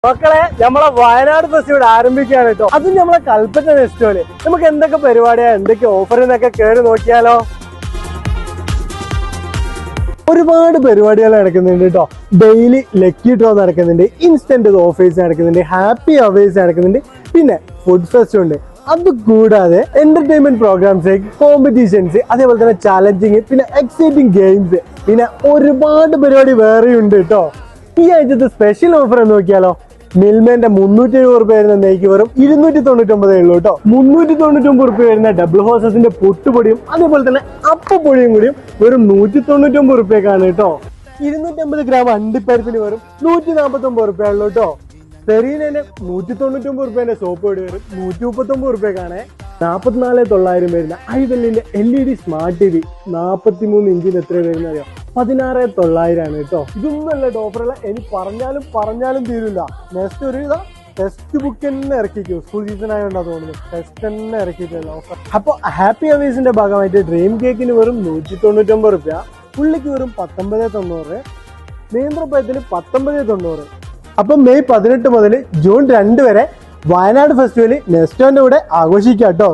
മക്കളെ നമ്മളെ വയനാട് ഫെസ്റ്റിവൽ ആരംഭിക്കുകയാണ് കേട്ടോ. അതും നമ്മളെ കൽപ്പറ്റ ഫെസ്റ്റിവല്. നമുക്ക് എന്തൊക്കെ പരിപാടിയാ, എന്തൊക്കെ ഓഫർ എന്നൊക്കെ കയറി നോക്കിയാലോ. ഒരുപാട് പരിപാടികൾ നടക്കുന്നുണ്ട് കേട്ടോ. ഡെയിലി ലക്കി ഡ്രോ നടക്കുന്നുണ്ട്, ഇൻസ്റ്റന്റ് ഓഫേഴ്സ് നടക്കുന്നുണ്ട്, ഹാപ്പി അവേഴ്സ് നടക്കുന്നുണ്ട്, പിന്നെ ഫുഡ് ഫെസ്റ്റ് ഉണ്ട്. അത് കൂടാതെ എന്റർടൈൻമെന്റ് പ്രോഗ്രാംസ്, കോമ്പറ്റീഷൻസ്, അതേപോലെ തന്നെ ചാലഞ്ചിങ്, പിന്നെ എക്സൈറ്റിംഗ് ഗെയിംസ്, പിന്നെ ഒരുപാട് പരിപാടി വേറെയുണ്ട് കേട്ടോ. ഈ ആഴ്ചത്തെ സ്പെഷ്യൽ ഓഫർ എന്ന് നോക്കിയാലോ. മിൽമേന്റെ 370 രൂപ വരുന്ന നെയ്ക്ക് വെറും 299 ഉള്ളൂ കേട്ടോ. 399 രൂപ വരുന്ന ഡബിൾ ഹോസസിന്റെ പൊട്ടുപൊടിയും അതേപോലെ തന്നെ അപ്പപ്പൊടിയും കൂടിയും വെറും 199 രൂപയ്ക്കാണ് കേട്ടോ. 250 ഗ്രാം അണ്ടിപ്പരിപ്പിന് വെറും 149 രൂപ ഉള്ളൂ കേട്ടോ. സെറീനന്റെ 199 രൂപേന്റെ സോപ്പ് പൊടി വരും 139 രൂപയ്ക്കാണ്. 44,900 വരുന്ന ഐവെല്ലിന്റെ LED സ്മാർട്ട് TV 43 ഇഞ്ചിന് എത്ര വരുന്ന അറിയോ? 16,900 ആണ് കേട്ടോ. ഇതൊന്നുമല്ല ഓഫറുള്ള, ഇനി പറഞ്ഞാലും തീരില്ല. നെക്സ്റ്റ് ഒരു ടെക്സ്റ്റ് ബുക്ക് തന്നെ ഇറക്കിക്കോ. സ്കൂൾ സീസൺ ആയതുകൊണ്ടാ തോന്നുന്നു ടെക്സ്റ്റ് തന്നെ ഇറക്കിയിട്ടുള്ള ഓഫർ. അപ്പൊ ഹാപ്പി അവേഴ്സിന്റെ ഭാഗമായിട്ട് ഡ്രീം കേക്കിന് വെറും 199 രൂപ, പുള്ളിക്ക് വെറും 19,900, നേന്ത്രപ്പഴത്തിന് 19,900. അപ്പൊ മെയ് 18 മുതൽ ജൂൺ 2 വരെ വയനാട് ഫെസ്റ്റിവൽ നെസ്റ്റോന്റെ കൂടെ ആഘോഷിക്കാം കേട്ടോ.